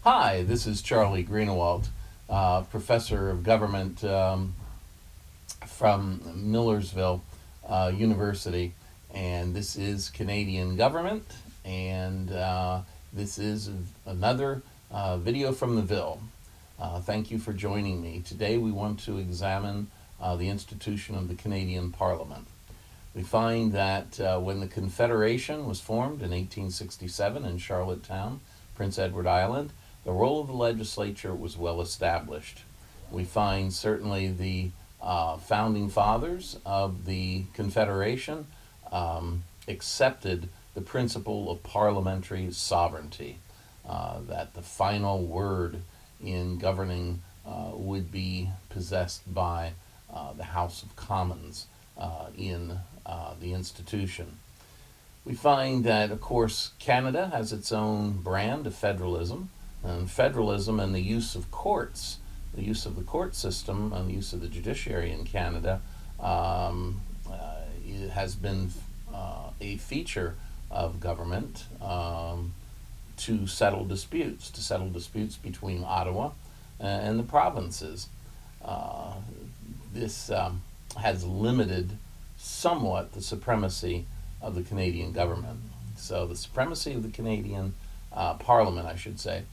Hi, this is Charlie Greenawalt, professor of government from Millersville University, and this is Canadian Government, and this is another video from the Ville. Thank you for joining me. Today we want to examine the institution of the Canadian Parliament. We find that when the Confederation was formed in 1867 in Charlottetown, Prince Edward Island, the role of the legislature was well established. We find certainly the founding fathers of the Confederation accepted the principle of parliamentary sovereignty, that the final word in governing would be possessed by the House of Commons in the institution. We find that, of course, Canada has its own brand of federalism, and federalism and the use of courts, the use of the court system and the use of the judiciary in Canada has been a feature of government to settle disputes between Ottawa and the provinces. This has limited somewhat the supremacy of the Canadian government. So the supremacy of the Canadian Parliament, I should say,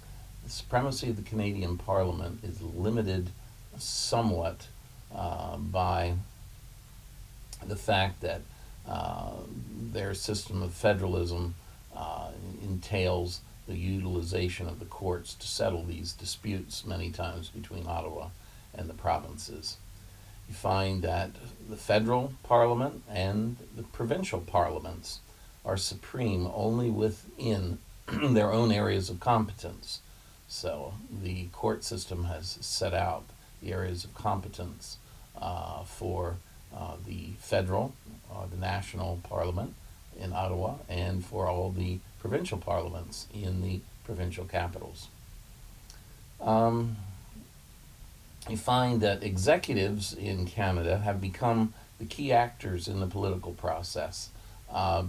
the supremacy of the Canadian Parliament is limited somewhat by the fact that their system of federalism entails the utilization of the courts to settle these disputes many times between Ottawa and the provinces. You find that the federal parliament and the provincial parliaments are supreme only within their own areas of competence. So the court system has set out the areas of competence for the federal, the national parliament in Ottawa, and for all the provincial parliaments in the provincial capitals. You find that executives in Canada have become the key actors in the political process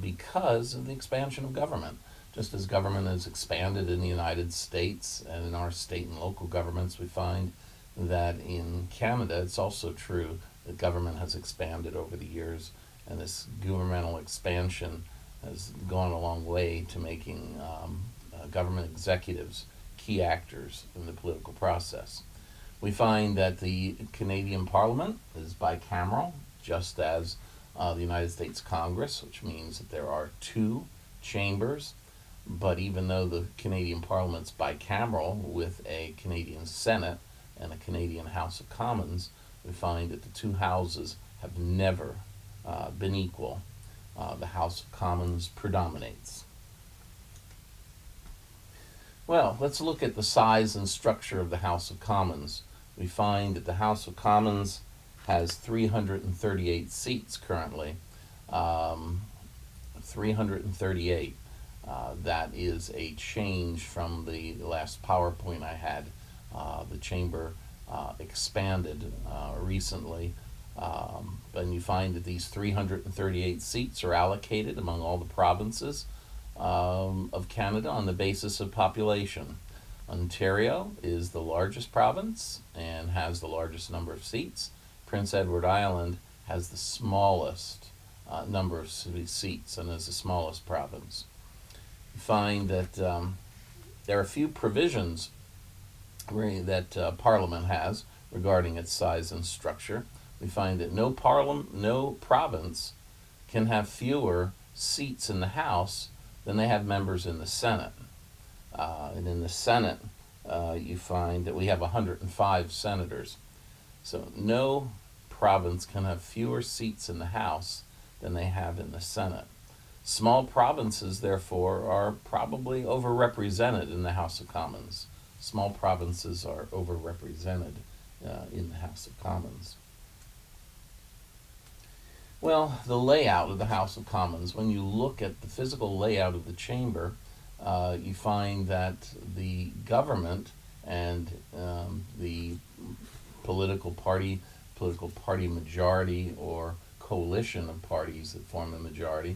because of the expansion of government. Just as government has expanded in the United States and in our state and local governments, we find that in Canada it's also true that government has expanded over the years, and this governmental expansion has gone a long way to making government executives key actors in the political process. We find that the Canadian Parliament is bicameral, just as the United States Congress, which means that there are two chambers. But even though the Canadian Parliament's bicameral with a Canadian Senate and a Canadian House of Commons, we find that the two houses have never been equal. The House of Commons predominates. Well, let's look at the size and structure of the House of Commons. We find that the House of Commons has 338 seats currently. 338. That is a change from the last PowerPoint I had. The chamber expanded recently, and you find that these 338 seats are allocated among all the provinces of Canada on the basis of population. Ontario is the largest province and has the largest number of seats. Prince Edward Island has the smallest number of seats and is the smallest province. You find that there are a few provisions that Parliament has regarding its size and structure. We find that no province can have fewer seats in the House than they have members in the Senate. And in the Senate, you find that we have 105 senators. So no province can have fewer seats in the House than they have in the Senate. Small provinces, therefore, are probably overrepresented in the House of Commons. Small provinces are overrepresented in the House of Commons. Well, the layout of the House of Commons, when you look at the physical layout of the chamber, you find that the government and the political party majority or coalition of parties that form the majority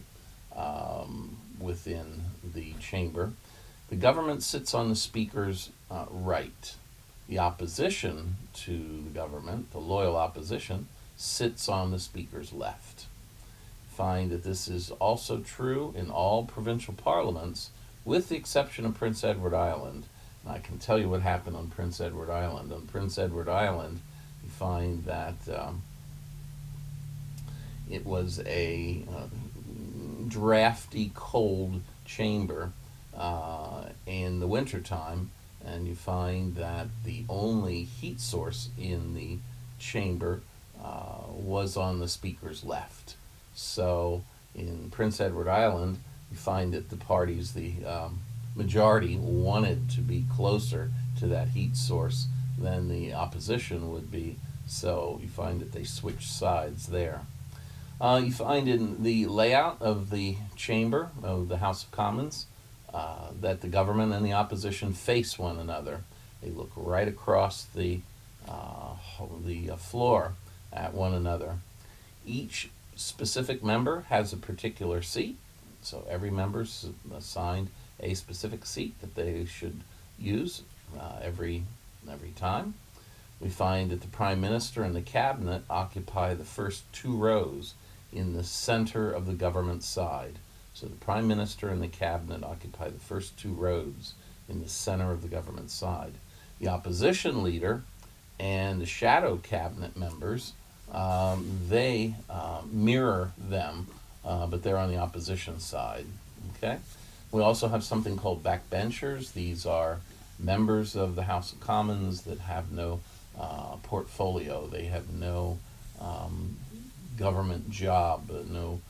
within the chamber. The government sits on the Speaker's right. The opposition to the government, the loyal opposition, sits on the Speaker's left. Find that this is also true in all provincial parliaments, with the exception of Prince Edward Island. And I can tell you what happened on Prince Edward Island. On Prince Edward Island, you find that it was a drafty, cold chamber in the wintertime, and you find that the only heat source in the chamber was on the Speaker's left. So in Prince Edward Island, you find that the parties, the majority, wanted to be closer to that heat source than the opposition would be, so you find that they switched sides there. You find in the layout of the chamber of the House of Commons that the government and the opposition face one another. They look right across the floor at one another. Each specific member has a particular seat, so every member's assigned a specific seat that they should use every time. We find that the Prime Minister and the Cabinet occupy the first 2 rows in the center of the government side. So the Prime Minister and the Cabinet occupy the first 2 rows in the center of the government side. The opposition leader and the shadow cabinet members, they mirror them, but they're on the opposition side. Okay. We also have something called backbenchers. These are members of the House of Commons that have no portfolio. They have no government job, no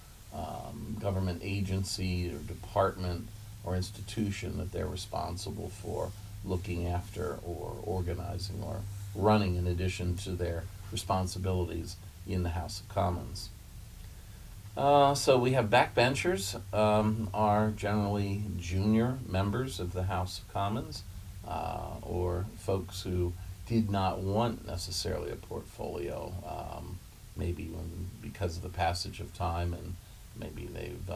government agency or department or institution that they're responsible for looking after or organizing or running in addition to their responsibilities in the House of Commons. So we have backbenchers, are generally junior members of the House of Commons, or folks who did not want necessarily a portfolio, maybe because of the passage of time, and maybe they've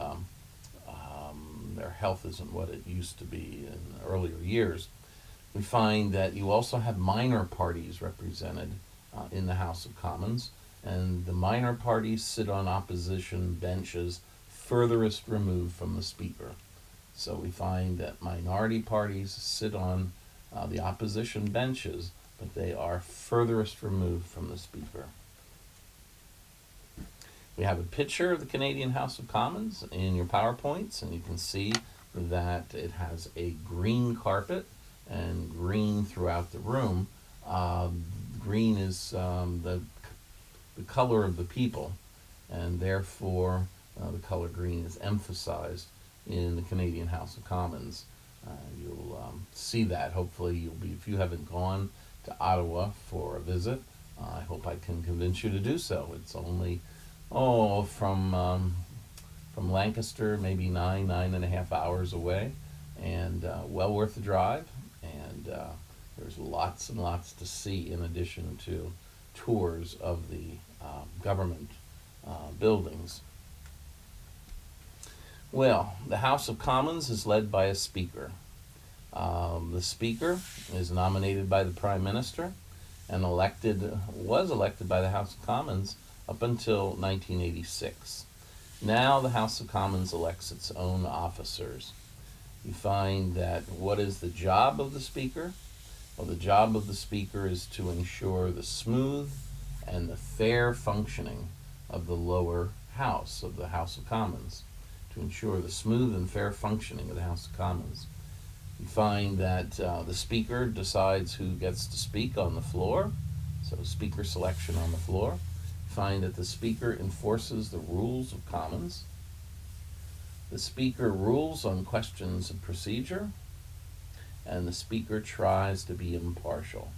their health isn't what it used to be in earlier years. We find that you also have minor parties represented in the House of Commons, and the minor parties sit on opposition benches furthest removed from the Speaker. So we find that minority parties sit on the opposition benches, but they are furthest removed from the Speaker. We have a picture of the Canadian House of Commons in your PowerPoints, and you can see that it has a green carpet and green throughout the room. Green is the color of the people, and therefore the color green is emphasized in the Canadian House of Commons. You'll see that. Hopefully you'll be, if you haven't gone to Ottawa for a visit, I hope I can convince you to do so. It's only from Lancaster, maybe 9.5 hours away, and well worth the drive. And there's lots and lots to see in addition to tours of the government buildings. Well, the House of Commons is led by a Speaker. The Speaker is nominated by the Prime Minister and was elected by the House of Commons up until 1986. Now the House of Commons elects its own officers. You find that what is the job of the Speaker? Well, the job of the Speaker is to ensure the smooth and the fair functioning of the lower house, of the House of Commons, to ensure the smooth and fair functioning of the House of Commons. You find that the Speaker decides who gets to speak on the floor, so Speaker selection on the floor. You find that the Speaker enforces the rules of Commons. The Speaker rules on questions of procedure, and the Speaker tries to be impartial.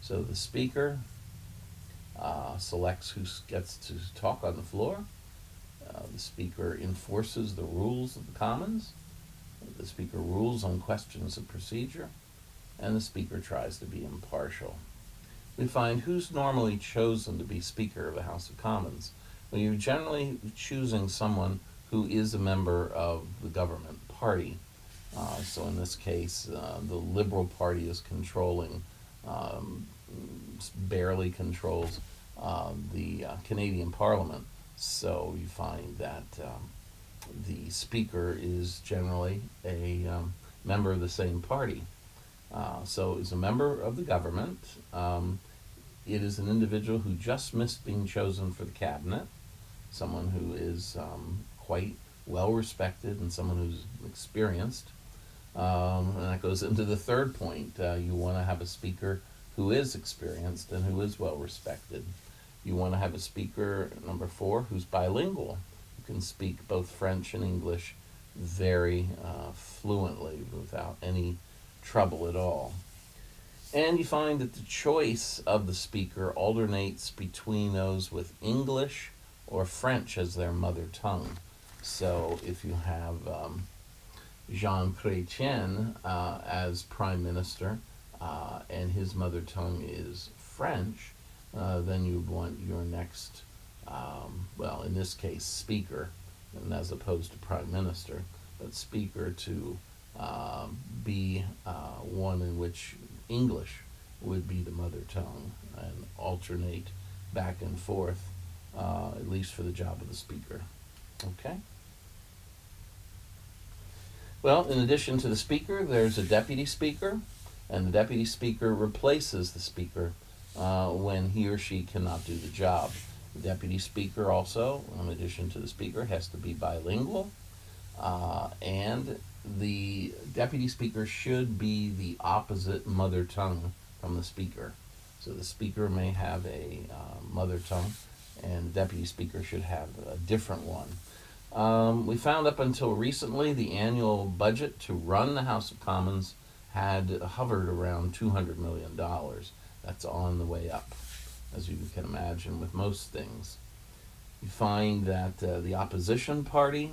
So the Speaker selects who gets to talk on the floor. The Speaker enforces the rules of the Commons. The Speaker rules on questions of procedure, and the Speaker tries to be impartial. We find who's normally chosen to be Speaker of the House of Commons. Well, you're generally choosing someone who is a member of the government party. So in this case, the Liberal Party is controlling, um, barely controls the Canadian Parliament. So you find that the Speaker is generally a member of the same party. So is a member of the government. It is an individual who just missed being chosen for the cabinet, someone who is quite well respected and someone who's experienced. And that goes into the third point. You want to have a speaker who is experienced and who is well respected. You want to have a speaker, number 4, who's bilingual, who can speak both French and English very fluently without any trouble at all. And you find that the choice of the speaker alternates between those with English or French as their mother tongue. So if you have Jean Chrétien as prime minister and his mother tongue is French, then you want your next, well, in this case, speaker, and as opposed to prime minister, but speaker to be one in which English would be the mother tongue and alternate back and forth, at least for the job of the speaker. Okay? Well, in addition to the speaker, there's a deputy speaker, and the deputy speaker replaces the speaker when he or she cannot do the job. The deputy speaker also, in addition to the speaker, has to be bilingual, and the deputy speaker should be the opposite mother tongue from the speaker. So the speaker may have a mother tongue, and the deputy speaker should have a different one. We found up until recently the annual budget to run the House of Commons had hovered around $200 million. That's on the way up, as you can imagine with most things. You find that the opposition party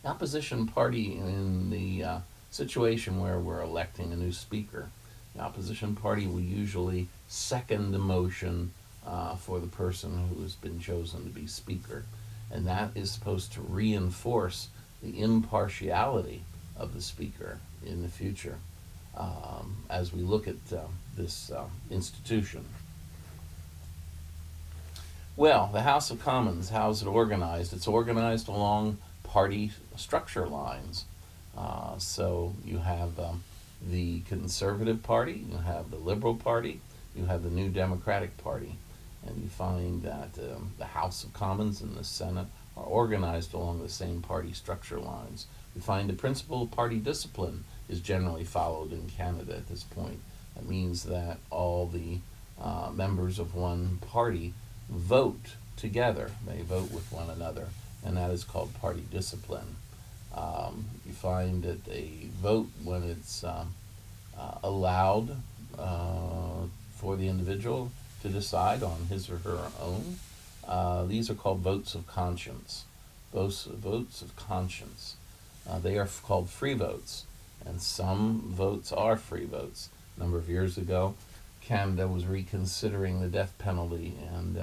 in the situation where we're electing a new speaker, the opposition party will usually second the motion for the person who has been chosen to be speaker. And that is supposed to reinforce the impartiality of the speaker in the future as we look at this institution. Well, the House of Commons, how is it organized? It's organized along party structure lines. So you have the Conservative Party, you have the Liberal Party, you have the New Democratic Party. And you find that the House of Commons and the Senate are organized along the same party structure lines. We find the principle of party discipline is generally followed in Canada at this point. That means that all the members of one party vote together. They vote with one another, and that is called party discipline. You find that they vote when it's allowed for the individual to decide on his or her own. These are called votes of conscience. Votes of conscience. They are called free votes, and some votes are free votes. A number of years ago, Canada was reconsidering the death penalty, and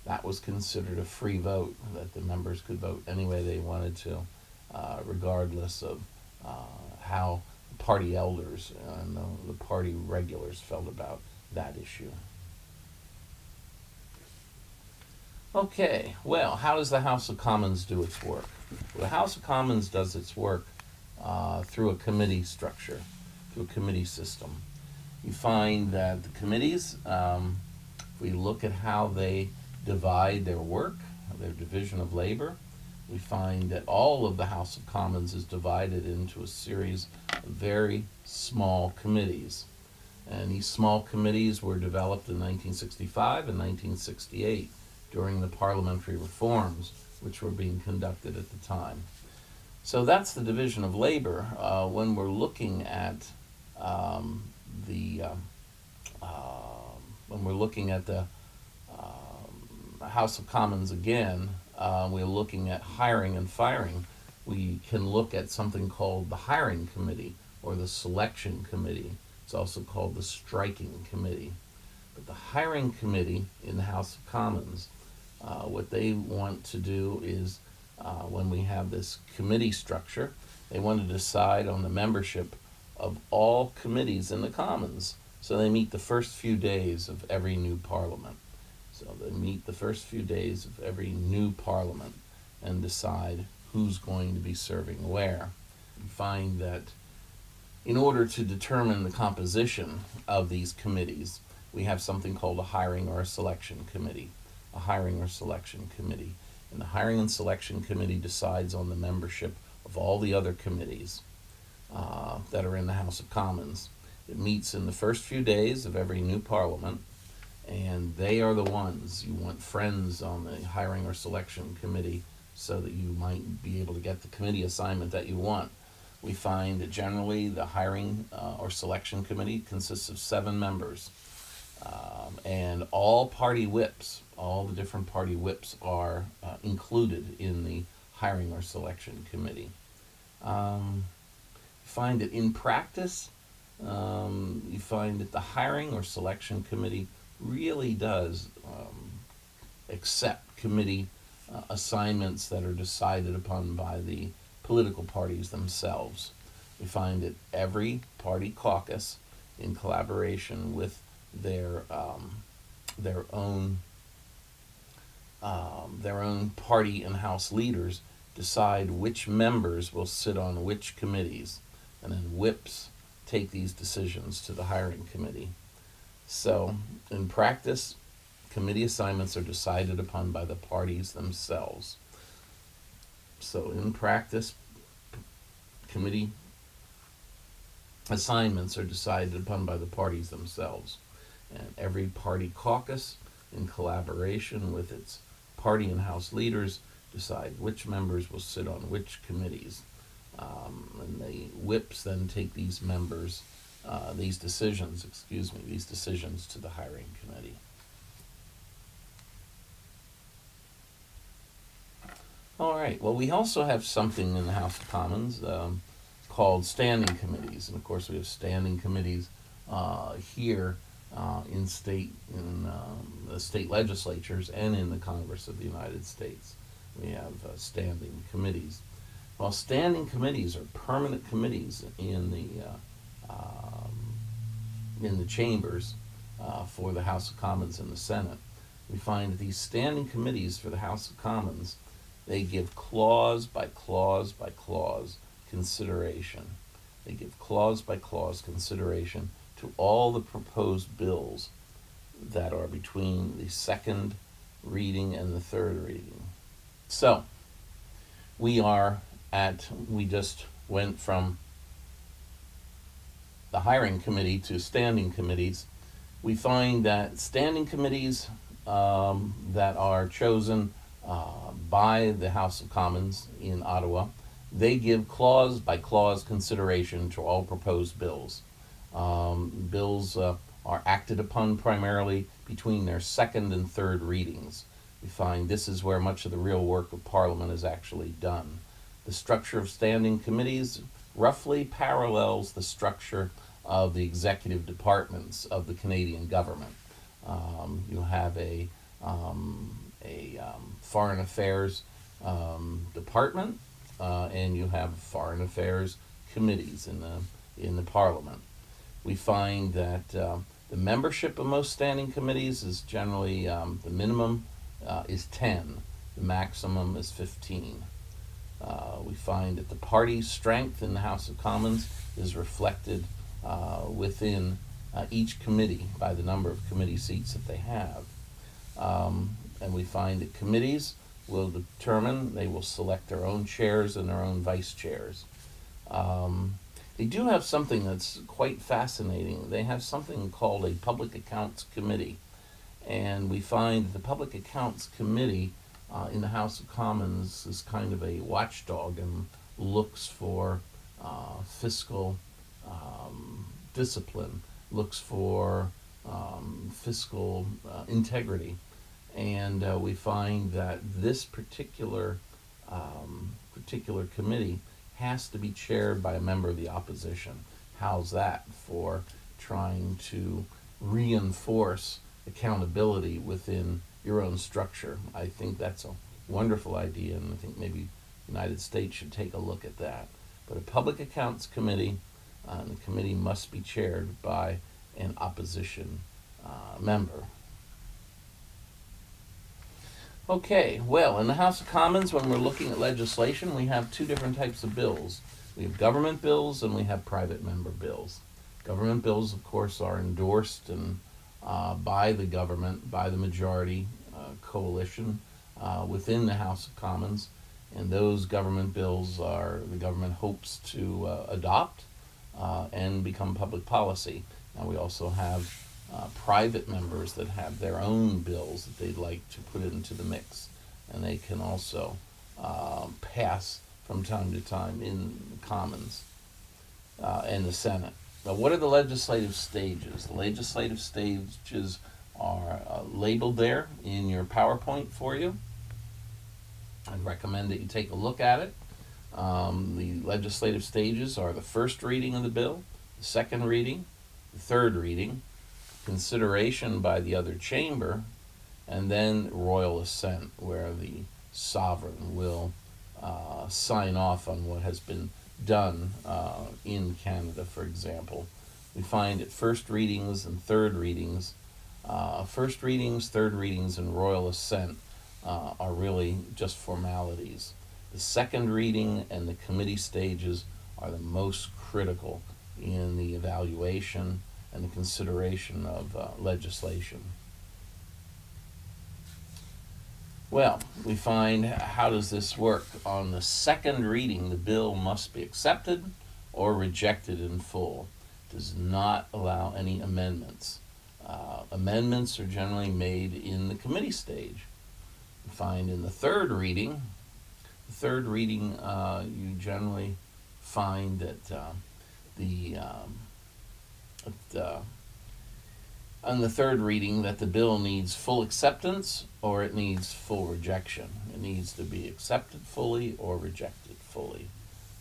that was considered a free vote, that the members could vote any way they wanted to, regardless of how party elders and the party regulars felt about that issue. Okay, well, how does the House of Commons do its work? Well, the House of Commons does its work through a committee structure, through a committee system. You find that the committees, if we look at how they divide their work, their division of labor, we find that all of the House of Commons is divided into a series of very small committees. And these small committees were developed in 1965 and 1968 during the parliamentary reforms which were being conducted at the time. So that's the division of labor. When we're looking at the House of Commons again, we're looking at hiring and firing. We can look at something called the hiring committee or the selection committee. It's also called the striking committee. But the hiring committee in the House of Commons, what they want to do is when we have this committee structure, They want to decide on the membership of all committees in the Commons. So they meet the first few days of every new Parliament. So they meet the first few days of every new Parliament and decide who's going to be serving where. You find that in order to determine the composition of these committees, we have something called a hiring or a selection committee. A hiring or selection committee. And the hiring and selection committee decides on the membership of all the other committees that are in the House of Commons. It meets in the first few days of every new Parliament, and they are the ones you want friends on the hiring or selection committee so that you might be able to get the committee assignment that you want. We find that generally the hiring or selection committee consists of 7 members, and all party whips, all the different party whips are included in the hiring or selection committee. Find that in practice, you find that the hiring or selection committee really does accept committee assignments that are decided upon by the political parties themselves. We find that every party caucus, in collaboration with their own party and house leaders, decide which members will sit on which committees, and then whips take these decisions to the hiring committee. So, in practice, committee assignments are decided upon by the parties themselves. So, in practice, committee assignments are decided upon by the parties themselves. And every party caucus, in collaboration with its party and house leaders, decide which members will sit on which committees. And the whips then take these decisions to the hiring committee. All right, well, we also have something in the House of Commons called standing committees. And of course, we have standing committees here in the state legislatures and in the Congress of the United States. We have standing committees. Well, standing committees are permanent committees in the chambers for the House of Commons and the Senate. We find that these standing committees for the House of Commons, they give clause by clause by clause consideration. They give clause by clause consideration to all the proposed bills that are between the second reading and the third reading. So, we just went from the hiring committee to standing committees. We find that standing committees that are chosen by the House of Commons in Ottawa, they give clause by clause consideration to all proposed bills. Bills are acted upon primarily between their second and third readings. We find this is where much of the real work of Parliament is actually done. The structure of standing committees roughly parallels the structure of the executive departments of the Canadian government. You have a foreign affairs department, and you have foreign affairs committees in the Parliament. We find that the membership of most standing committees is generally the minimum is 10, the maximum is 15. We find that the party strength in the House of Commons is reflected within each committee by the number of committee seats that they have. And we find that committees will they will select their own chairs and their own vice chairs. They do have something that's quite fascinating. They have something called a Public Accounts Committee. And we find that the Public Accounts Committee in the House of Commons is kind of a watchdog and looks for fiscal discipline, looks for fiscal integrity. And we find that this particular committee has to be chaired by a member of the opposition. How's that for trying to reinforce accountability within your own structure? I think that's a wonderful idea, and I think maybe the United States should take a look at that. but a Public Accounts Committee, and the committee must be chaired by an opposition member. Okay, well, in the House of Commons, when we're looking at legislation, we have two different types of bills. We have government bills and we have private member bills. Government bills, of course, are endorsed and by the government, by the majority coalition within the House of Commons, and those government bills are the government hopes to adopt and become public policy. Now we also have private members that have their own bills that they'd like to put into the mix, and they can also pass from time to time in the Commons and the Senate. Now, what are the legislative stages? The legislative stages are labeled there in your PowerPoint for you. I'd recommend that you take a look at it. The legislative stages are the first reading of the bill, the second reading, the third reading, consideration by the other chamber, and then royal assent, where the sovereign will sign off on what has been done in Canada, for example. We find at first readings and third readings, first readings, third readings, and royal assent are really just formalities. The second reading and the committee stages are the most critical in the evaluation and the consideration of legislation. Well, we find how does this work? On the second reading, the bill must be accepted or rejected in full. It does not allow any amendments. Amendments are generally made in the committee stage. We find in the third reading, you generally find that on the third reading that the bill needs full acceptance or it needs full rejection. It needs to be accepted fully or rejected fully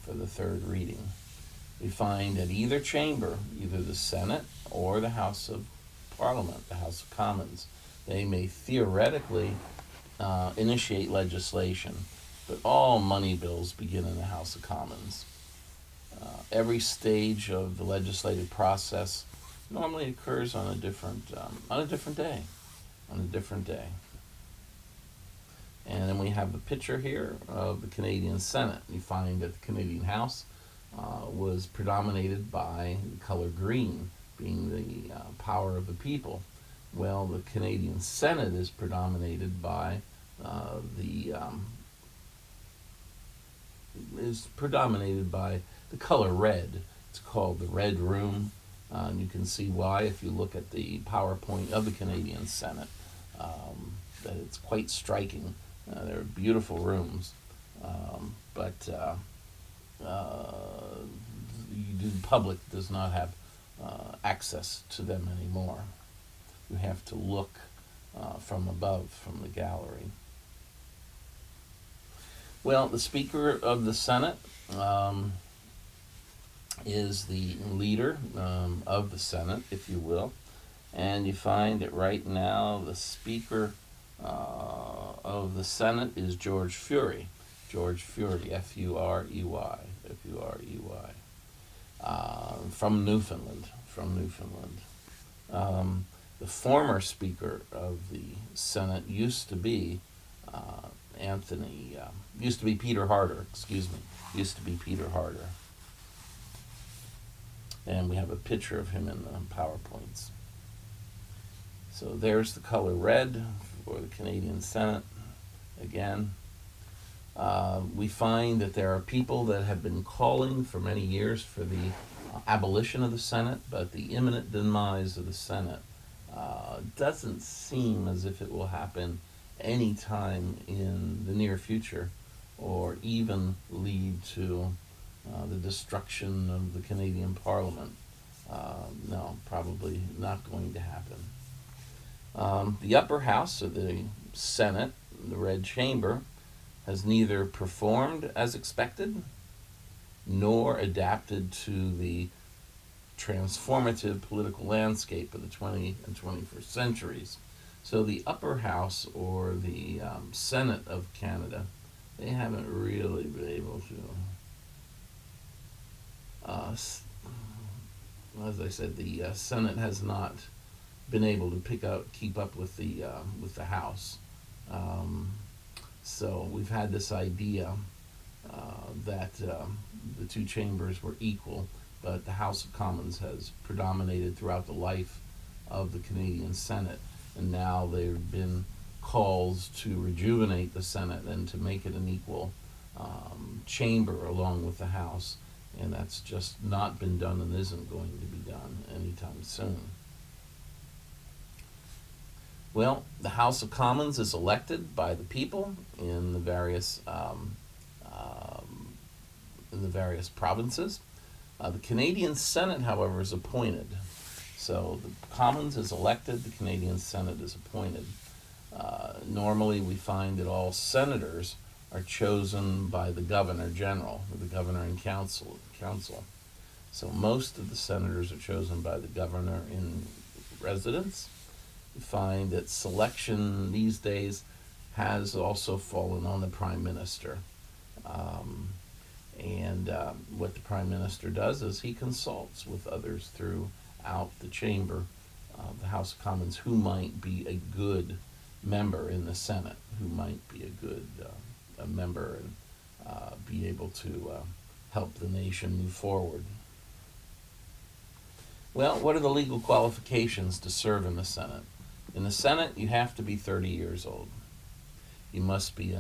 for the third reading. We find at either chamber, either the Senate or the House of Parliament, the House of Commons, they may theoretically initiate legislation, but all money bills begin in the House of Commons. Every stage of the legislative process normally occurs on a different day. And then we have the picture here of the Canadian Senate. You find that the Canadian House was predominated by the color green, being the power of the people. Well, the Canadian Senate is predominated by the color red. It's called the Red Room. And you can see why if you look at the PowerPoint of the Canadian Senate, that it's quite striking. They're beautiful rooms, but the public does not have access to them anymore. You have to look from above, from the gallery. Well, the Speaker of the Senate is the leader of the Senate, if you will, and you find that right now the Speaker of the Senate is George Furey. George Furey, F-U-R-E-Y, from Newfoundland. The former Speaker of the Senate used to be Peter Harder. And we have a picture of him in the PowerPoints. So there's the color red for the Canadian Senate. Again, we find that there are people that have been calling for many years for the abolition of the Senate, but the imminent demise of the Senate doesn't seem as if it will happen any time in the near future, or even lead to the destruction of the Canadian Parliament. No, probably not going to happen. The upper house of the Senate, the Red Chamber, has neither performed as expected nor adapted to the transformative political landscape of the 20th and 21st centuries. So the upper house, or the Senate of Canada, they haven't really been able to As I said, the Senate has not been able to keep up with the House. Um, so we've had this idea that the two chambers were equal, but the House of Commons has predominated throughout the life of the Canadian Senate, and now there have been calls to rejuvenate the Senate and to make it an equal chamber along with the House, and that's just not been done and isn't going to be done anytime soon. Well, the House of Commons is elected by the people in the various provinces. The Canadian Senate, however, is appointed. So the Commons is elected, the Canadian Senate is appointed. Normally we find that all senators are chosen by the Governor General, or the Governor and Council. So most of the senators are chosen by the Governor in residence. You find that selection these days has also fallen on the Prime Minister. What the Prime Minister does is he consults with others throughout the chamber, the House of Commons, who might be a good member in the Senate, who might be a good a member and be able to help the nation move forward. Well, what are the legal qualifications to serve in the Senate? In the Senate, you have to be 30 years old. You must be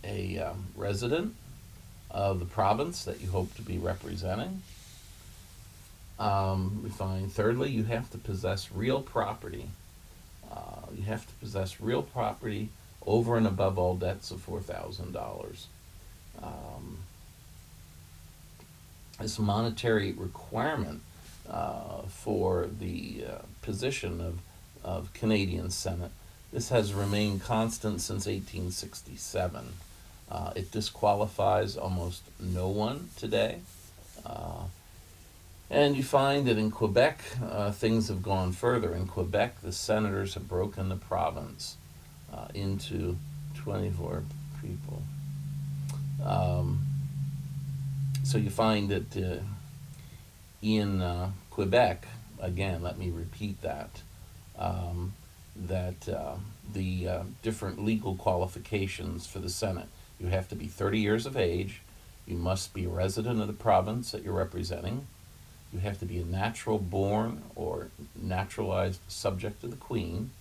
a resident of the province that you hope to be representing. We find, thirdly, you have to possess real property. You have to possess real property over and above all debts of $4,000. This monetary requirement for the position of Canadian Senate, this has remained constant since 1867. It disqualifies almost no one today. And you find that in Quebec, things have gone further. In Quebec, the senators have broken the province into 24 people. So you find that in Quebec, again, let me repeat that, the different legal qualifications for the Senate. You have to be 30 years of age. You must be a resident of the province that you're representing. You have to be a natural born or naturalized subject of the Queen.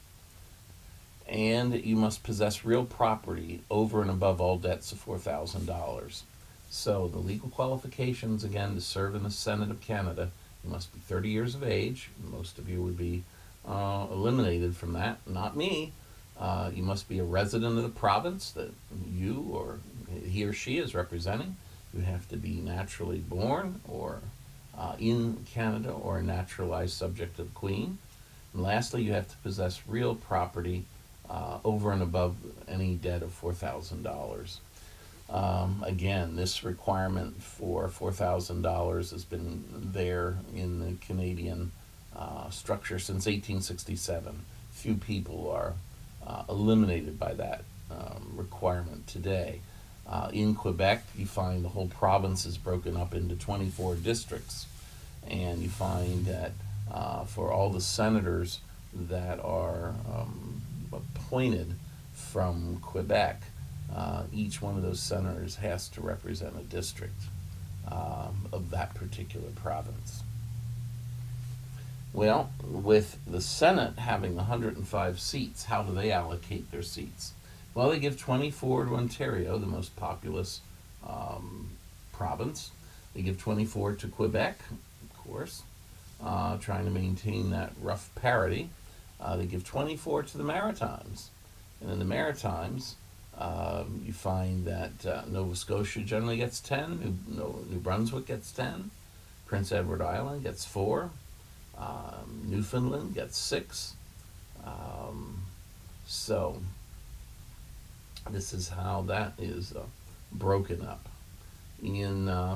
And you must possess real property over and above all debts of $4,000. So the legal qualifications, again, to serve in the Senate of Canada, you must be 30 years of age. Most of you would be eliminated from that, not me. You must be a resident of the province that you or he or she is representing. You have to be naturally born or in Canada or a naturalized subject of the Queen. And lastly, you have to possess real property over and above any debt of $4,000. Again, this requirement for $4,000 has been there in the Canadian structure since 1867. Few people are eliminated by that requirement today. In Quebec, you find the whole province is broken up into 24 districts, and you find that for all the senators that are appointed from Quebec, each one of those senators has to represent a district of that particular province. Well, with the Senate having 105 seats, how do they allocate their seats? Well, they give 24 to Ontario, the most populous province. They give 24 to Quebec, of course, trying to maintain that rough parity. They give 24 to the Maritimes. And in the Maritimes, you find that Nova Scotia generally gets 10, New Brunswick gets 10, Prince Edward Island gets 4, Newfoundland gets 6. So this is how that is broken up.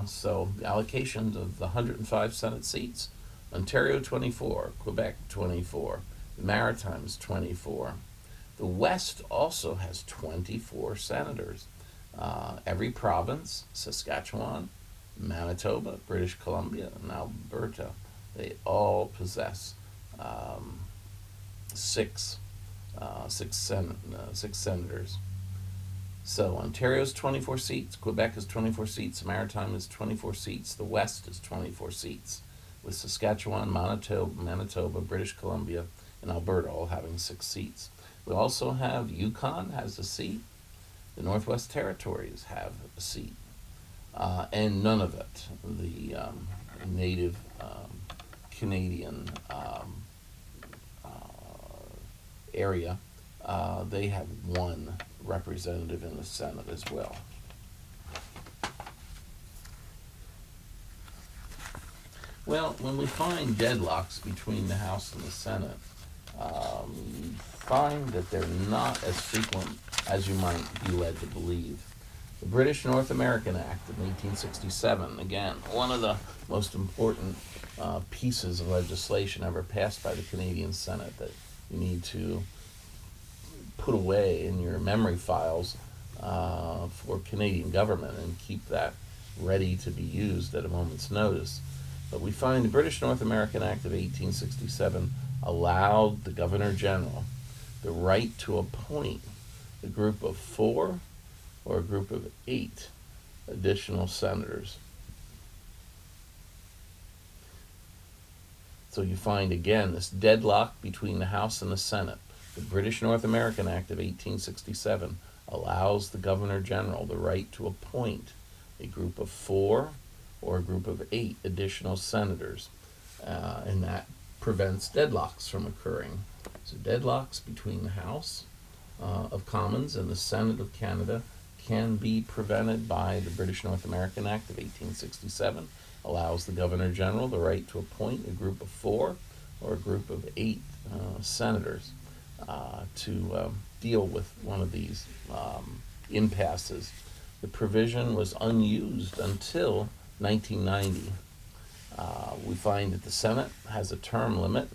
So the allocations of the 105 Senate seats: Ontario 24, Quebec 24, the Maritimes 24. The West also has 24 senators. Every province: Saskatchewan, Manitoba, British Columbia, and Alberta, they all possess six senators. So Ontario's 24 seats, Quebec is 24 seats, Maritime is 24 seats, the West is 24 seats, with Saskatchewan, Manitoba, British Columbia, and Alberta all having 6 seats. We also have Yukon has a seat, the Northwest Territories have a seat, and Nunavut, the native Canadian area, they have 1 representative in the Senate as well. Well, when we find deadlocks between the House and the Senate, we find that they're not as frequent as you might be led to believe. The British North American Act of 1867, again, one of the most important pieces of legislation ever passed by the Canadian Senate that you need to put away in your memory files for Canadian government and keep that ready to be used at a moment's notice. But we find the British North American Act of 1867 allowed the Governor General the right to appoint a group of 4 or a group of 8 additional senators. So you find again this deadlock between the House and the Senate. The British North American Act of 1867 allows the Governor General the right to appoint a group of 4 or a group of 8 additional senators, and that prevents deadlocks from occurring. So deadlocks between the House of Commons and the Senate of Canada can be prevented by the British North American Act of 1867, allows the Governor General the right to appoint a group of 4 or a group of 8 senators to deal with one of these impasses. The provision was unused until 1990. We find that the Senate has a term limit.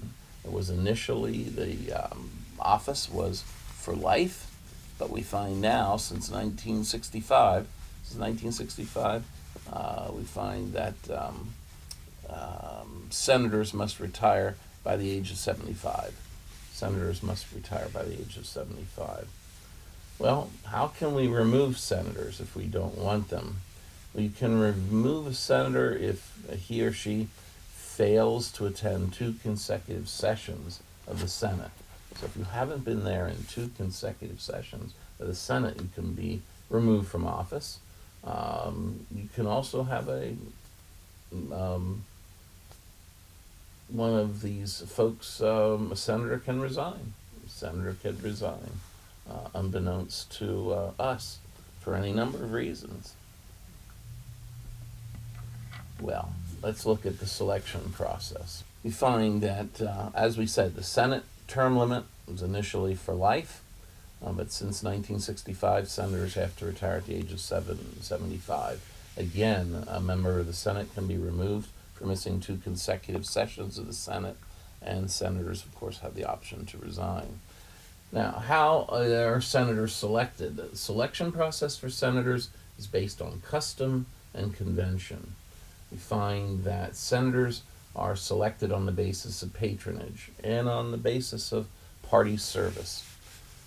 It was initially, the office was for life, but we find now, since 1965, we find that senators must retire by the age of 75. Senators must retire by the age of 75. Well, how can we remove senators if we don't want them? Well, you can remove a senator if he or she fails to attend 2 consecutive sessions of the Senate. So if you haven't been there in 2 consecutive sessions of the Senate, you can be removed from office. You can also have one of these folks, a senator can resign. Unbeknownst to us, for any number of reasons. Well, let's look at the selection process. We find that, as we said, the Senate term limit was initially for life, but since 1965, senators have to retire at the age of 75. Again, a member of the Senate can be removed for missing 2 consecutive sessions of the Senate, and senators, of course, have the option to resign. Now, how are senators selected? The selection process for senators is based on custom and convention. We find that senators are selected on the basis of patronage and on the basis of party service.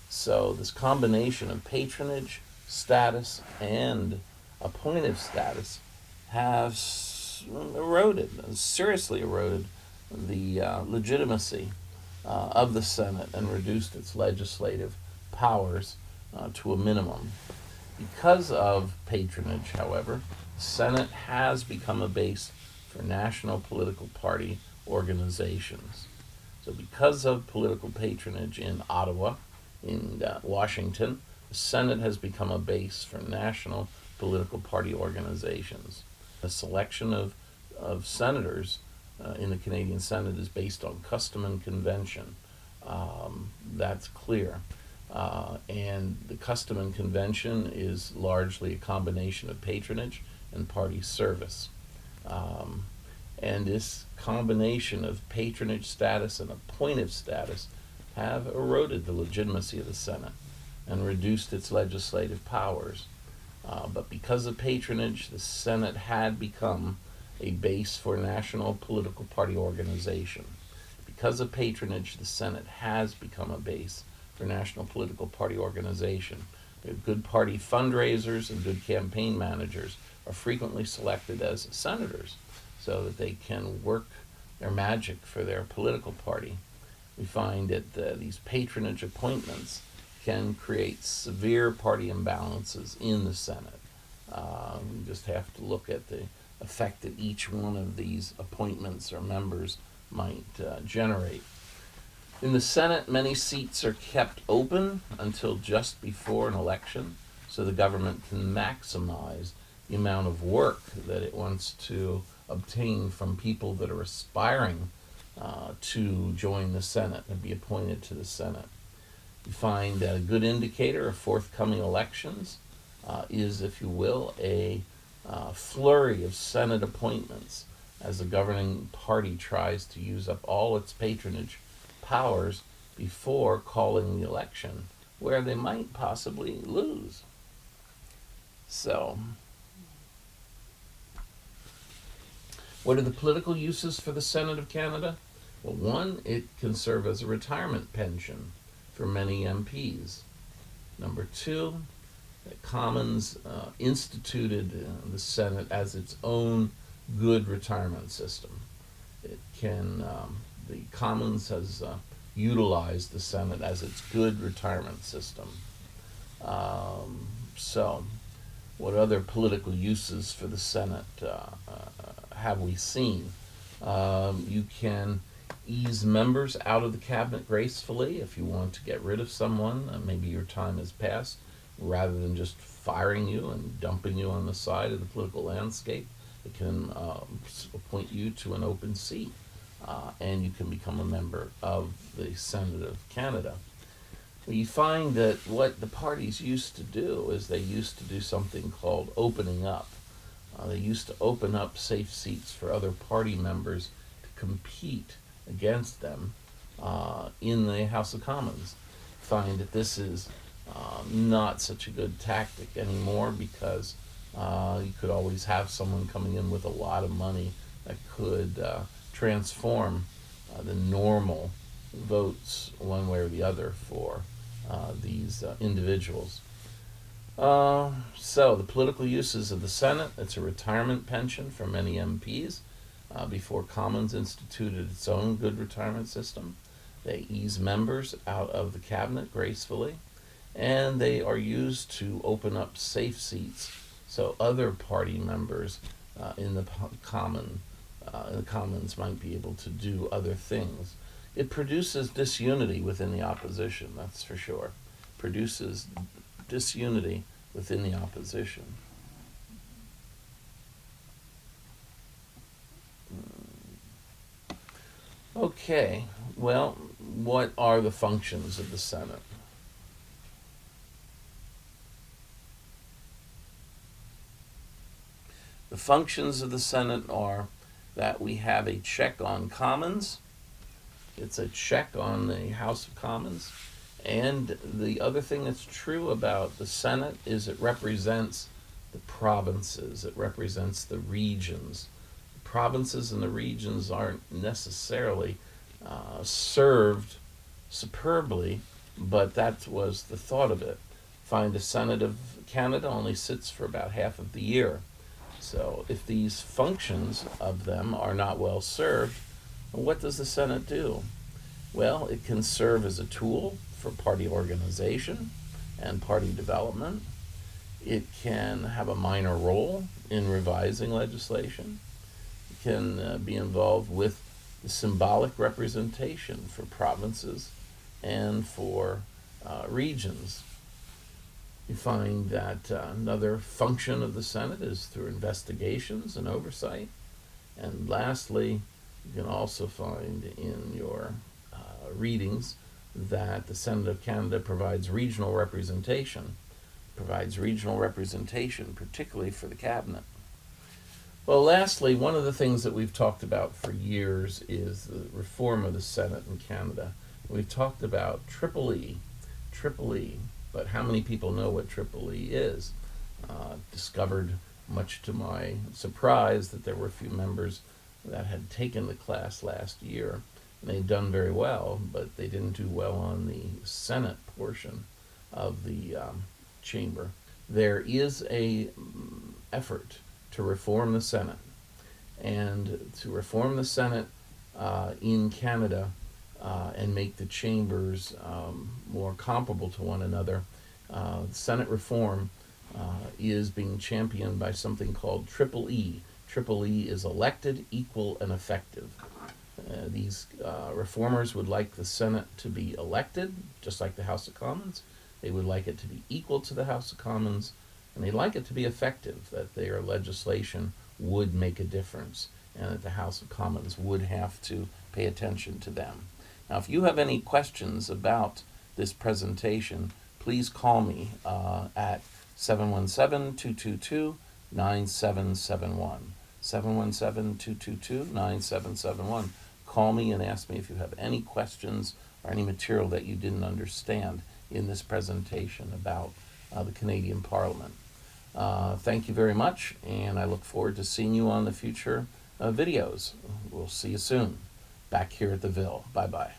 So this combination of patronage, status, and appointive status has seriously eroded the legitimacy of the Senate and reduced its legislative powers to a minimum. Because of patronage, however, the Senate has become a base for national political party organizations. So because of political patronage in Ottawa, in Washington, the Senate has become a base for national political party organizations. The selection of senators in the Canadian Senate is based on custom and convention. That's clear. And the custom and convention is largely a combination of patronage and party service. And this combination of patronage status and appointive status have eroded the legitimacy of the Senate and reduced its legislative powers. But because of patronage, the Senate had become a base for national political party organization. Because of patronage, the Senate has become a base for national political party organization. Good party fundraisers and good campaign managers are frequently selected as senators so that they can work their magic for their political party. We find that these patronage appointments can create severe party imbalances in the Senate. We just have to look at the effect that each one of these appointments or members might generate. In the Senate, many seats are kept open until just before an election, so the government can maximize the amount of work that it wants to obtain from people that are aspiring to join the Senate and be appointed to the Senate. You find that a good indicator of forthcoming elections is, if you will, a flurry of Senate appointments as the governing party tries to use up all its patronage powers before calling the election, where they might possibly lose. So, what are the political uses for the Senate of Canada? Well, one, it can serve as a retirement pension for many MPs. Number two, the Commons instituted the Senate as its own good retirement system. It can, the Commons has utilized the Senate as its good retirement system. So, what other political uses for the Senate have we seen? You can ease members out of the cabinet gracefully if you want to get rid of someone. Maybe your time has passed, rather than just firing you and dumping you on the side of the political landscape. It can appoint you to an open seat, and you can become a member of the Senate of Canada. Well, you find that what the parties used to do is they used to do something called opening up. They used to open up safe seats for other party members to compete against them in the House of Commons. Find that this is not such a good tactic anymore, because you could always have someone coming in with a lot of money that could transform the normal votes one way or the other for these individuals. So the political uses of the Senate: it's a retirement pension for many MPs before Commons instituted its own good retirement system. They ease members out of the cabinet gracefully, and they are used to open up safe seats so other party members in the Commons might be able to do other things. It produces disunity within the opposition, that's for sure. Produces disunity within the opposition. Okay, well, what are the functions of the Senate? The functions of the Senate are that we have a check on Commons. It's a check on the House of Commons. And the other thing that's true about the Senate is it represents the provinces. It represents the regions. The provinces and the regions aren't necessarily served superbly, but that was the thought of it. Find the Senate of Canada only sits for about half of the year. So if these functions of them are not well served, what does the Senate do? Well, it can serve as a tool for party organization and party development. It can have a minor role in revising legislation. It can be involved with the symbolic representation for provinces and for regions. You find that another function of the Senate is through investigations and oversight. And lastly, you can also find in your readings that the Senate of Canada provides regional representation, particularly for the cabinet. Well, lastly, one of the things that we've talked about for years is the reform of the Senate in Canada. We've talked about Triple E, but how many people know what Triple E is? Discovered, much to my surprise, that there were a few members that had taken the class last year. And they'd done very well, but they didn't do well on the Senate portion of the chamber. There is a effort to reform the Senate, and to reform the Senate in Canada and make the chambers more comparable to one another. Senate reform is being championed by something called Triple E. Triple E is elected, equal, and effective. These reformers would like the Senate to be elected, just like the House of Commons. They would like it to be equal to the House of Commons, and they'd like it to be effective, that their legislation would make a difference, and that the House of Commons would have to pay attention to them. Now, if you have any questions about this presentation, please call me at 717-222-9771. 717-222-9771. Call me and ask me if you have any questions or any material that you didn't understand in this presentation about the Canadian Parliament. Thank you very much, and I look forward to seeing you on the future videos. We'll see you soon back here at the Ville. Bye-bye.